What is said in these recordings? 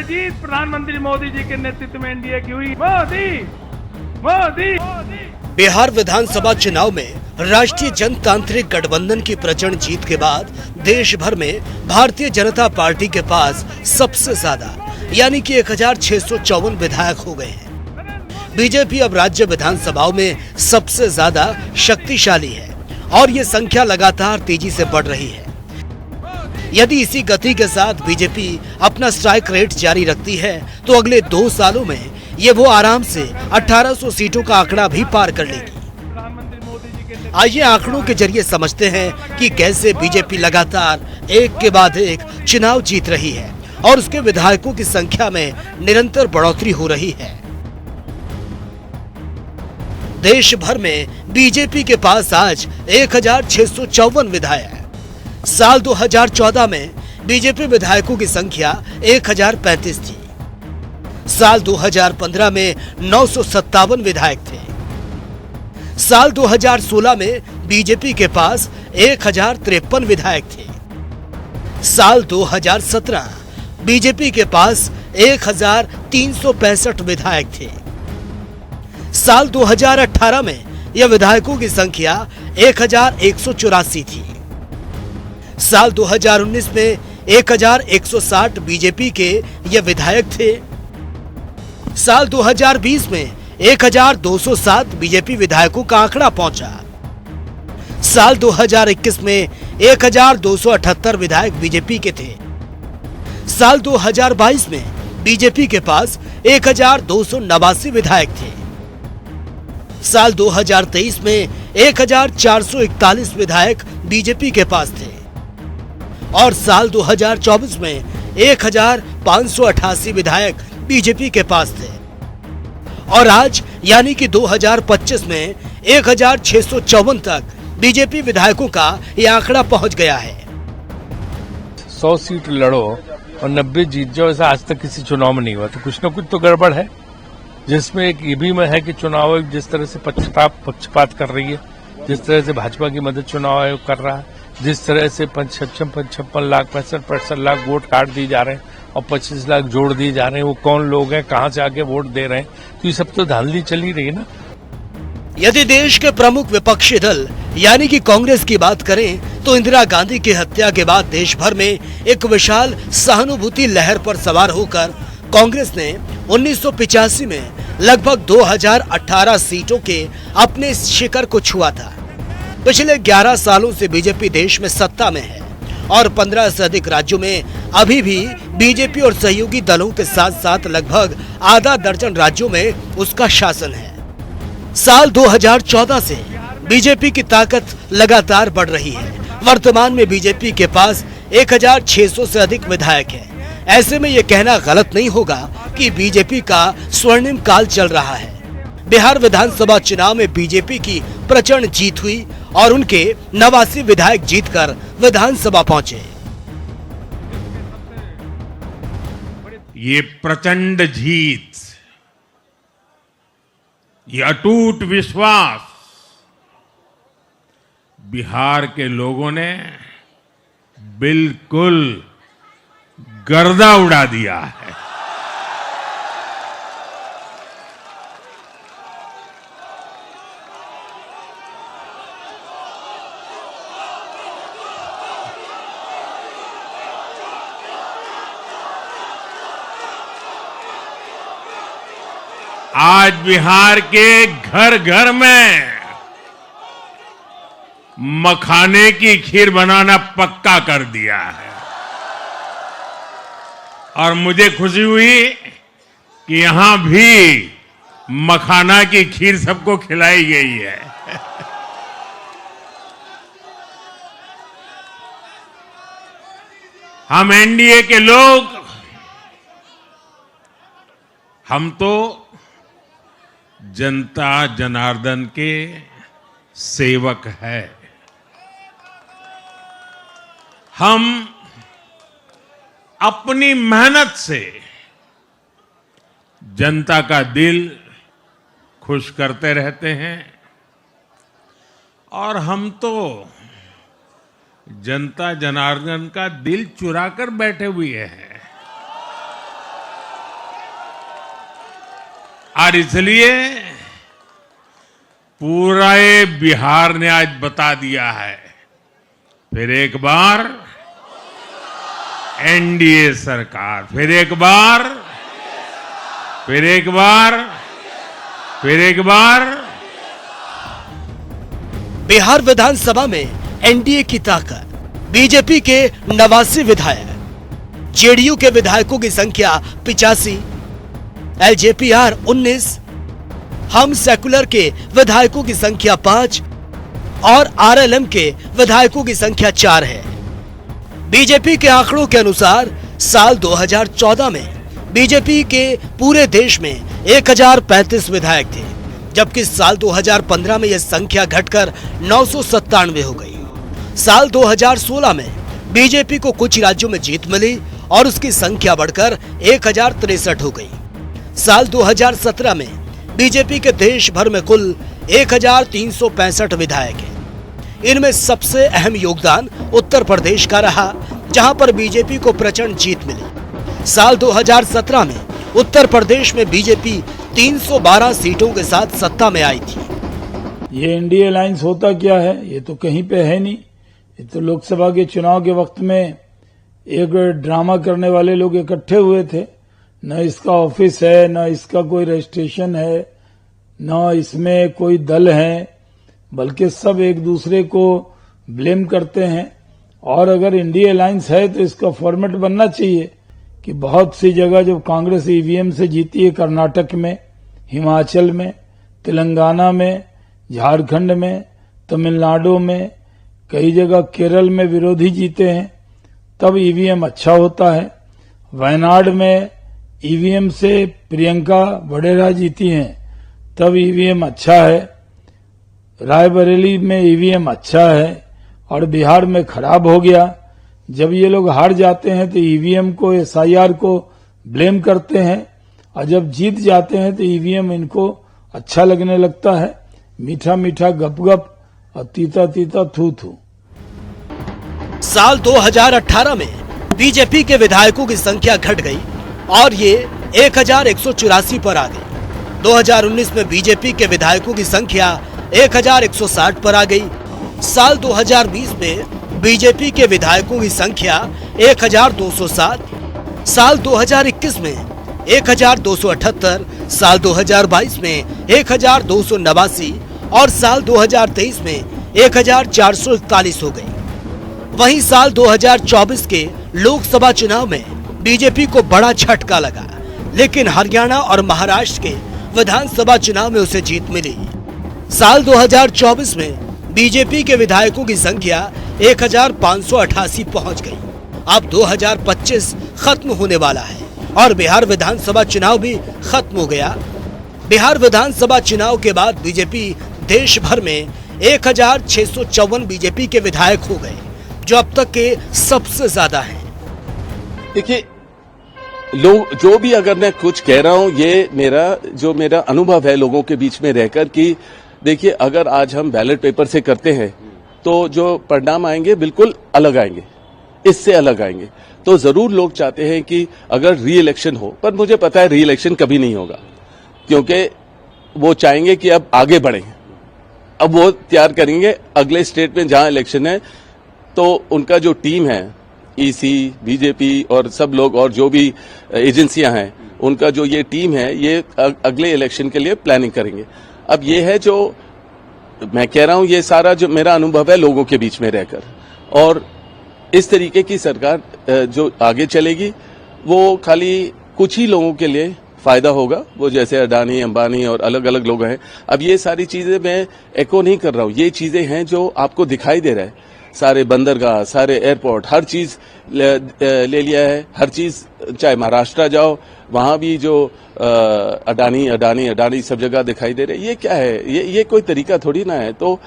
जीत प्रधानमंत्री मोदी जी के नेतृत्व में एनडीए की हुई। मोदी मोदी बिहार विधानसभा चुनाव में राष्ट्रीय जनतांत्रिक गठबंधन की प्रचंड जीत के बाद देश भर में भारतीय जनता पार्टी के पास सबसे ज्यादा यानी कि 1654 विधायक हो गए हैं। बीजेपी अब राज्य विधानसभाओं में सबसे ज्यादा शक्तिशाली है और ये संख्या लगातार तेजी से बढ़ रही है। यदि इसी गति के साथ बीजेपी अपना स्ट्राइक रेट जारी रखती है तो अगले 2 सालों में ये वो आराम से 1800 सीटों का आंकड़ा भी पार कर लेगी। आइए आंकड़ों के जरिए समझते हैं कि कैसे बीजेपी लगातार एक के बाद एक चुनाव जीत रही है और उसके विधायकों की संख्या में निरंतर बढ़ोतरी हो रही है। देश भर में बीजेपी के पास आज 1654 विधायक। साल 2014 में बीजेपी विधायकों की संख्या 1035 थी। साल 2015 में 957 विधायक थे। साल 2016 में बीजेपी के पास 1053 विधायक थे। साल 2017 बीजेपी के पास 1365 विधायक थे। साल 2018 में यह विधायकों की संख्या 1184 थी। साल 2019 में 1160 बीजेपी के ये विधायक थे। साल 2020 में 1207 बीजेपी विधायकों का आंकड़ा पहुंचा। साल 2021 में 1278 विधायक बीजेपी के थे। साल 2022 में बीजेपी के पास 1289 विधायक थे। साल 2023 में 1441 विधायक बीजेपी के पास थे और साल 2024 में 1588 विधायक बीजेपी के पास थे और आज यानी कि 2025 में 1654 तक बीजेपी विधायकों का यह आंकड़ा पहुंच गया है। 100 सीट लड़ो और 90 जीत जाओ, ऐसा आज तक किसी चुनाव में नहीं हुआ। तो कुछ न कुछ तो गड़बड़ है, जिसमें एक ये भी है कि चुनाव आयोग जिस तरह से पक्षपात कर रही है, जिस तरह से भाजपा की मदद चुनाव आयोग कर रहा है, जिस तरह से 55 लाख 65 लाख वोट काट दिए जा रहे हैं और 25 लाख जोड़ दिए जा रहे हैं, वो कौन लोग हैं, कहां से आके वोट दे रहे हैं, तो ये सब तो धांधली चली रही है ना। यदि देश के प्रमुख विपक्षी दल यानी कि कांग्रेस की बात करें तो इंदिरा गांधी की हत्या के बाद देश भर में एक विशाल सहानुभूति लहर पर सवार होकर कांग्रेस ने 1985 में लगभग 2018 सीटों के अपने शिखर को छुआ था। पिछले 11 सालों से बीजेपी देश में सत्ता में है और 15 से अधिक राज्यों में अभी भी बीजेपी और सहयोगी दलों के साथ साथ लगभग आधा दर्जन राज्यों में उसका शासन है। साल 2014 से बीजेपी की ताकत लगातार बढ़ रही है। वर्तमान में बीजेपी के पास 1600 से अधिक विधायक हैं। ऐसे में यह कहना गलत नहीं होगा कि बीजेपी का स्वर्णिम काल चल रहा है। बिहार विधानसभा चुनाव में बीजेपी की प्रचंड जीत हुई और उनके 89 विधायक जीतकर विधानसभा पहुंचे। ये प्रचंड जीत, ये अटूट विश्वास बिहार के लोगों ने बिल्कुल गर्दा उड़ा दिया है। आज बिहार के घर घर में मखाने की खीर बनाना पक्का कर दिया है और मुझे खुशी हुई कि यहां भी मखाना की खीर सबको खिलाई गई है। हम एनडीए के लोग, हम तो जनता जनार्दन के सेवक है। हम अपनी मेहनत से जनता का दिल खुश करते रहते हैं और हम तो जनता जनार्दन का दिल चुरा कर बैठे हुए हैं। और इसलिए पूरा ये बिहार ने आज बता दिया है, फिर एक बार एनडीए सरकार, फिर एक बार, फिर एक बार, फिर एक बार। बिहार विधानसभा में एनडीए की ताकत, बीजेपी के 89 विधायक, जेडीयू के विधायकों की संख्या 85, एलजेपीआर 19, हम सेकुलर के विधायकों की संख्या 5 और आरएलएम के विधायकों की संख्या 4 है। बीजेपी के आंकड़ों के अनुसार साल 2014 में बीजेपी के पूरे देश में 1035 विधायक थे, जबकि साल 2015 में यह संख्या घटकर 997 हो गई। साल 2016 में बीजेपी को कुछ राज्यों में जीत मिली और उसकी संख्या बढ़कर 1063 हो गई। साल 2017 में बीजेपी के देश भर में कुल 1365 विधायक हैं। इनमें सबसे अहम योगदान उत्तर प्रदेश का रहा, जहां पर बीजेपी को प्रचंड जीत मिली। साल 2017 में उत्तर प्रदेश में बीजेपी 312 सीटों के साथ सत्ता में आई थी। ये एनडीए अलायंस होता क्या है, ये तो कहीं पे है नहीं। ये तो लोकसभा के चुनाव के वक्त में एक ड्रामा करने वाले लोग इकट्ठे हुए थे। न इसका ऑफिस है, न इसका कोई रजिस्ट्रेशन है, न इसमें कोई दल है, बल्कि सब एक दूसरे को ब्लेम करते हैं। और अगर इंडिया अलायंस है तो इसका फॉर्मेट बनना चाहिए कि बहुत सी जगह जब कांग्रेस ईवीएम से जीती है, कर्नाटक में, हिमाचल में, तेलंगाना में, झारखंड में, तमिलनाडु में, कई जगह केरल में विरोधी जीते हैं, तब ईवीएम अच्छा होता है। वायनाड में ईवीएम से प्रियंका वडेरा जीती हैं, तब ईवीएम अच्छा है। रायबरेली में ईवीएम अच्छा है और बिहार में खराब हो गया। जब ये लोग हार जाते हैं तो ईवीएम को, एसआईआर को ब्लेम करते हैं, और जब जीत जाते हैं तो ईवीएम इनको अच्छा लगने लगता है। मीठा मीठा गप गप और तीता तीता थू थू। साल 2018 में बीजेपी के विधायकों की संख्या घट गई और ये 1184 पर आ गई। 2019 में बीजेपी के विधायकों की संख्या 1160 पर आ गई। साल 2020 में बीजेपी के विधायकों की संख्या 1207, साल 2021 में 1278, साल 2022 में 1289 और साल 2023 में 1441 हो गई। वहीं साल 2024 के लोकसभा चुनाव में बीजेपी को बड़ा झटका लगा, लेकिन हरियाणा और महाराष्ट्र के विधानसभा चुनाव में उसे जीत मिली। साल 2024 में बीजेपी के विधायकों की संख्या 1588 पहुंच गई। अब 2025 खत्म होने वाला है और बिहार विधानसभा चुनाव भी खत्म हो गया। बिहार विधानसभा चुनाव के बाद बीजेपी देश भर में 1654 बीजेपी के विधायक हो गए, जो अब तक के सबसे ज्यादा हैं। देखिए, लोग जो भी, अगर मैं कुछ कह रहा हूं, ये मेरा अनुभव है लोगों के बीच में रहकर कि देखिए, अगर आज हम बैलेट पेपर से करते हैं तो जो परिणाम आएंगे बिल्कुल अलग आएंगे, इससे अलग आएंगे। तो जरूर लोग चाहते हैं कि अगर री इलेक्शन हो, पर मुझे पता है री इलेक्शन कभी नहीं होगा, क्योंकि वो चाहेंगे कि अब आगे बढ़े। अब वो तैयार करेंगे अगले स्टेट में जहां इलेक्शन है, तो उनका जो टीम है, ईसी, बीजेपी और सब लोग और जो भी एजेंसियां हैं, उनका जो ये टीम है, ये अगले इलेक्शन के लिए प्लानिंग करेंगे। अब ये है जो मैं कह रहा हूं, ये सारा जो मेरा अनुभव है लोगों के बीच में रहकर, और इस तरीके की सरकार जो आगे चलेगी वो खाली कुछ ही लोगों के लिए फायदा होगा, वो जैसे अडानी, अंबानी और अलग अलग लोग हैं। अब ये सारी चीजें मैं एको नहीं कर रहा हूं, ये चीजें हैं जो आपको दिखाई दे रहा है। सारे बंदरगाह, सारे एयरपोर्ट, हर चीज ले लिया है, हर चीज। चाहे महाराष्ट्र जाओ, वहां भी जो अडानी सब जगह दिखाई दे रहे। ये क्या है? ये कोई तरीका थोड़ी ना है। तो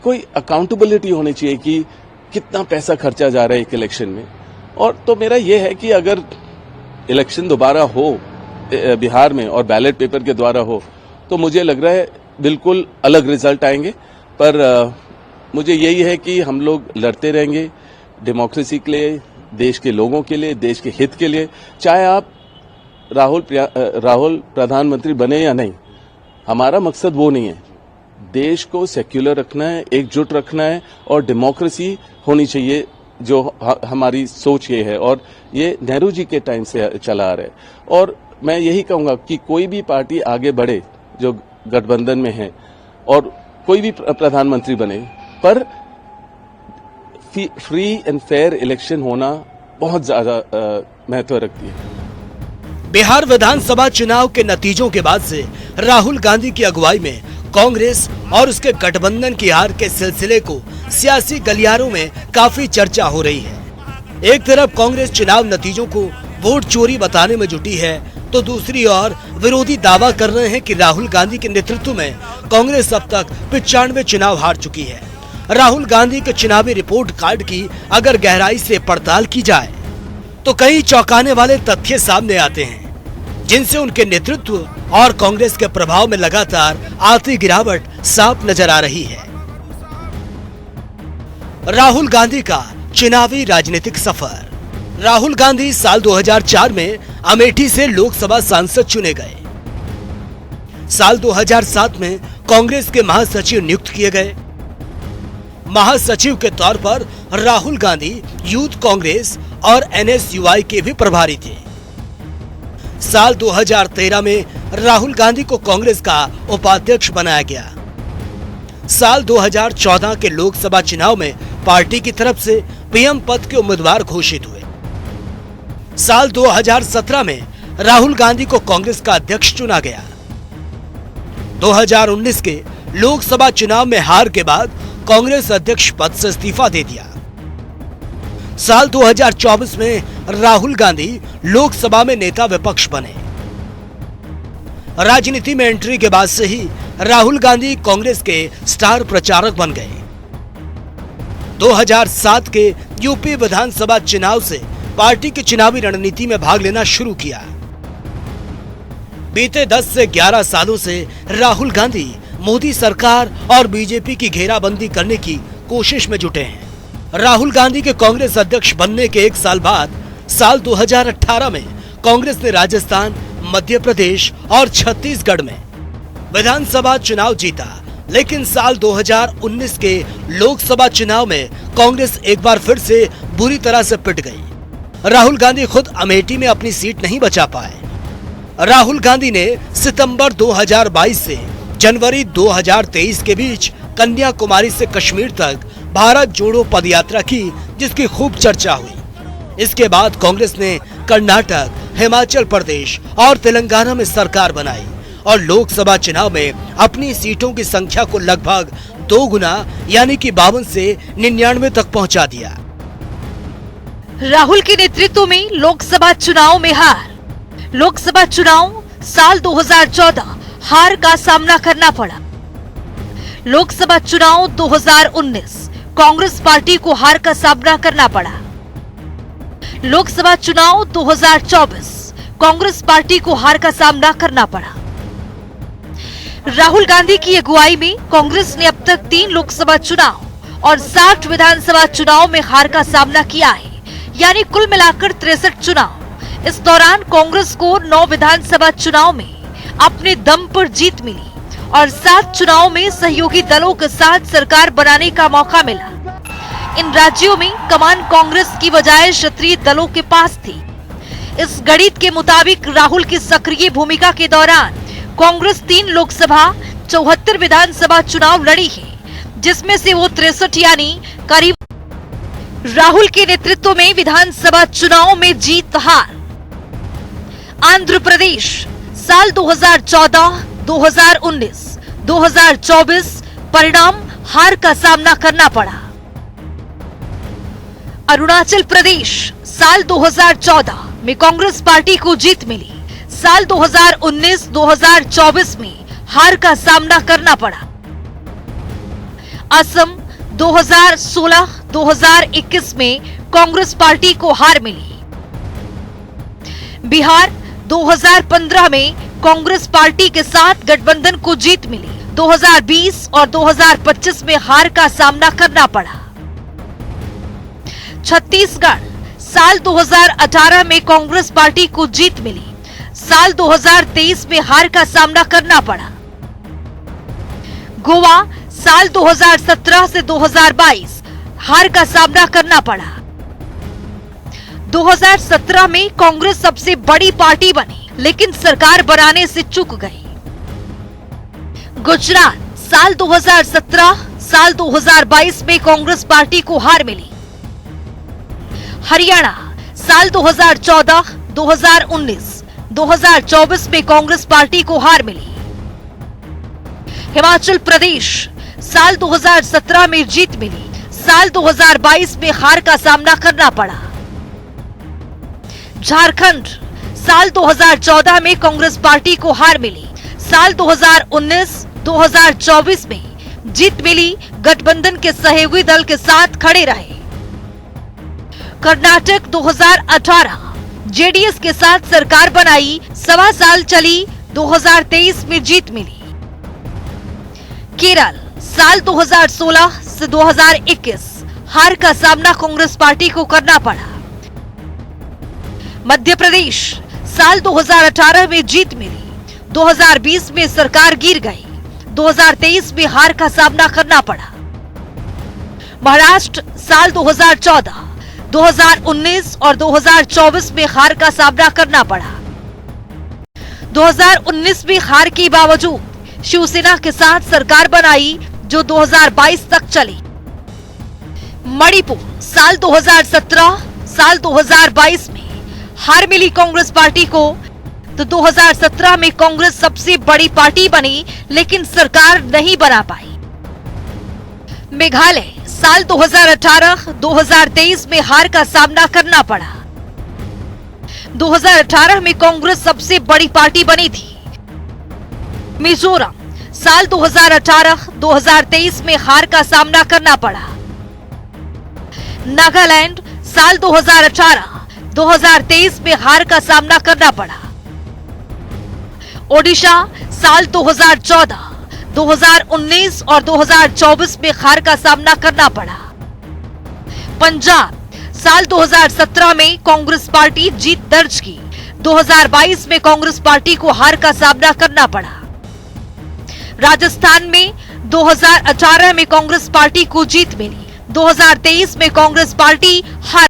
कोई अकाउंटेबिलिटी होनी चाहिए कि कितना पैसा खर्चा जा रहा है एक इलेक्शन में। और तो मेरा ये है कि अगर इलेक्शन दोबारा हो बिहार में और बैलेट पेपर के द्वारा हो, तो मुझे लग रहा है बिल्कुल अलग रिजल्ट आएंगे। पर मुझे यही है कि हम लोग लड़ते रहेंगे डेमोक्रेसी के लिए, देश के लोगों के लिए, देश के हित के लिए। चाहे आप राहुल प्रधानमंत्री बने या नहीं, हमारा मकसद वो नहीं है। देश को सेक्युलर रखना है, एकजुट रखना है और डेमोक्रेसी होनी चाहिए, जो हमारी सोच ये है और ये नेहरू जी के टाइम से चला आ रहा है। और मैं यही कहूंगा कि कोई भी पार्टी आगे बढ़े जो गठबंधन में है और कोई भी प्रधानमंत्री बने, पर फ्री एंड फेयर इलेक्शन होना बहुत ज्यादा महत्व रखती है। बिहार विधानसभा चुनाव के नतीजों के बाद से राहुल गांधी की अगुवाई में कांग्रेस और उसके गठबंधन की हार के सिलसिले को सियासी गलियारों में काफी चर्चा हो रही है। एक तरफ कांग्रेस चुनाव नतीजों को वोट चोरी बताने में जुटी है, तो दूसरी ओर विरोधी दावा कर रहे हैं कि राहुल गांधी के नेतृत्व में कांग्रेस अब तक 95 चुनाव हार चुकी है। राहुल गांधी के चुनावी रिपोर्ट कार्ड की अगर गहराई से पड़ताल की जाए तो कई चौंकाने वाले तथ्य सामने आते हैं, जिनसे उनके नेतृत्व और कांग्रेस के प्रभाव में लगातार आती गिरावट साफ नजर आ रही है। राहुल गांधी का चुनावी राजनीतिक सफर। राहुल गांधी साल 2004 में अमेठी से लोकसभा सांसद चुने गए। साल 2007 में कांग्रेस के महासचिव नियुक्त किए गए। महासचिव के तौर पर राहुल गांधी यूथ कांग्रेस और NSUI के भी प्रभारी थे। साल 2013 में राहुल गांधी को कांग्रेस का उपाध्यक्ष बनाया गया। साल 2014 के लोकसभा चुनाव में पार्टी की तरफ से PM पद के उम्मीदवार घोषित हुए। साल 2017 में राहुल गांधी को कांग्रेस का अध्यक्ष चुना गया। 2019 के लोकसभा चुनाव में हार के बाद कांग्रेस अध्यक्ष पद से इस्तीफा दे दिया। साल 2024 में राहुल गांधी लोकसभा में नेता विपक्ष बने। राजनीति में एंट्री के बाद से ही राहुल गांधी कांग्रेस के स्टार प्रचारक बन गए। 2007 के यूपी विधानसभा चुनाव से पार्टी की चुनावी रणनीति में भाग लेना शुरू किया। बीते 10 से 11 सालों से राहुल गांधी मोदी सरकार और बीजेपी की घेराबंदी करने की कोशिश में जुटे हैं। राहुल गांधी के कांग्रेस अध्यक्ष बनने के 1 साल बाद साल 2018 में कांग्रेस ने राजस्थान, मध्य प्रदेश और छत्तीसगढ़ में विधानसभा चुनाव जीता, लेकिन साल 2019 के लोकसभा चुनाव में कांग्रेस एक बार फिर से बुरी तरह से पिट गई। राहुल गांधी खुद अमेठी में अपनी सीट नहीं बचा पाए। राहुल गांधी ने सितंबर 2022 से जनवरी 2023 के बीच कन्याकुमारी से कश्मीर तक भारत जोड़ो पदयात्रा की, जिसकी खूब चर्चा हुई। इसके बाद कांग्रेस ने कर्नाटक, हिमाचल प्रदेश और तेलंगाना में सरकार बनाई और लोकसभा चुनाव में अपनी सीटों की संख्या को लगभग 2 गुना यानी कि 52 से 99 तक पहुंचा दिया। राहुल के नेतृत्व में लोकसभा चुनाव में हार। लोकसभा चुनाव साल 2014 हार का सामना करना पड़ा। लोकसभा चुनाव 2019 कांग्रेस पार्टी को हार का सामना करना पड़ा। लोकसभा चुनाव 2024 कांग्रेस पार्टी को हार का सामना करना पड़ा। राहुल गांधी की अगुवाई में कांग्रेस ने अब तक 3 लोकसभा चुनाव और 60 विधानसभा चुनाव में हार का सामना किया है, यानी कुल मिलाकर 63 चुनाव। इस दौरान कांग्रेस को 9 विधानसभा चुनाव में अपने दम पर जीत मिली और 7 चुनाव में सहयोगी दलों के साथ सरकार बनाने का मौका मिला। इन राज्यों में कमान कांग्रेस की बजाय क्षेत्रीय दलों के पास थी। इस गणित के मुताबिक राहुल की सक्रिय भूमिका के दौरान कांग्रेस 3 लोकसभा 74 विधानसभा चुनाव लड़ी है, जिसमें से वो 63 यानी करीब। राहुल के नेतृत्व में विधानसभा चुनाव में जीत हार। आंध्र प्रदेश साल 2014, 2019, 2024 परिणाम हार का सामना करना पड़ा। अरुणाचल प्रदेश साल 2014 में कांग्रेस पार्टी को जीत मिली। साल 2019, 2024 में हार का सामना करना पड़ा। असम 2016, 2021 में कांग्रेस पार्टी को हार मिली। बिहार 2015 में कांग्रेस पार्टी के साथ गठबंधन को जीत मिली। 2020 और 2025 में हार का सामना करना पड़ा। छत्तीसगढ़ साल 2018 में कांग्रेस पार्टी को जीत मिली। साल 2023 में हार का सामना करना पड़ा। गोवा साल 2017 से 2022 हार का सामना करना पड़ा। 2017 में कांग्रेस सबसे बड़ी पार्टी बनी, लेकिन सरकार बनाने से चूक गई। गुजरात साल 2017 साल 2022 में कांग्रेस पार्टी को हार मिली। हरियाणा साल 2014, 2019, 2024 में कांग्रेस पार्टी को हार मिली। हिमाचल प्रदेश साल 2017 में जीत मिली, साल 2022 में हार का सामना करना पड़ा। झारखंड साल 2014 में कांग्रेस पार्टी को हार मिली, साल 2019, 2024 में जीत मिली, गठबंधन के सहयोगी दल के साथ खड़े रहे। कर्नाटक 2018 जेडीएस के साथ सरकार बनाई, 1.25 साल चली, 2023 में जीत मिली। केरल साल 2016 से 2021 हार का सामना कांग्रेस पार्टी को करना पड़ा। मध्य प्रदेश साल 2018 में जीत मिली, 2020 में सरकार गिर गई, 2023 में हार का सामना करना पड़ा। महाराष्ट्र साल 2014, 2019 और 2024 में हार का सामना करना पड़ा। 2019 में हार के बावजूद शिवसेना के साथ सरकार बनाई, जो 2022 तक चली। मणिपुर साल 2017 साल 2022 में हार मिली कांग्रेस पार्टी को, तो 2017 में कांग्रेस सबसे बड़ी पार्टी बनी, लेकिन सरकार नहीं बना पाई। मेघालय साल 2018, 2023 में हार का सामना करना पड़ा। 2018 में कांग्रेस सबसे बड़ी पार्टी बनी थी। मिजोरम साल 2018, 2023 में हार का सामना करना पड़ा। नागालैंड साल 2018, 2023 में हार का सामना करना पड़ा। ओडिशा साल 2014, 2019 और 2024 में हार का सामना करना पड़ा। पंजाब साल 2017 में कांग्रेस पार्टी जीत दर्ज की, 2022 में कांग्रेस पार्टी को हार का सामना करना पड़ा। राजस्थान में 2018 में कांग्रेस पार्टी को जीत मिली, 2023 में कांग्रेस पार्टी हार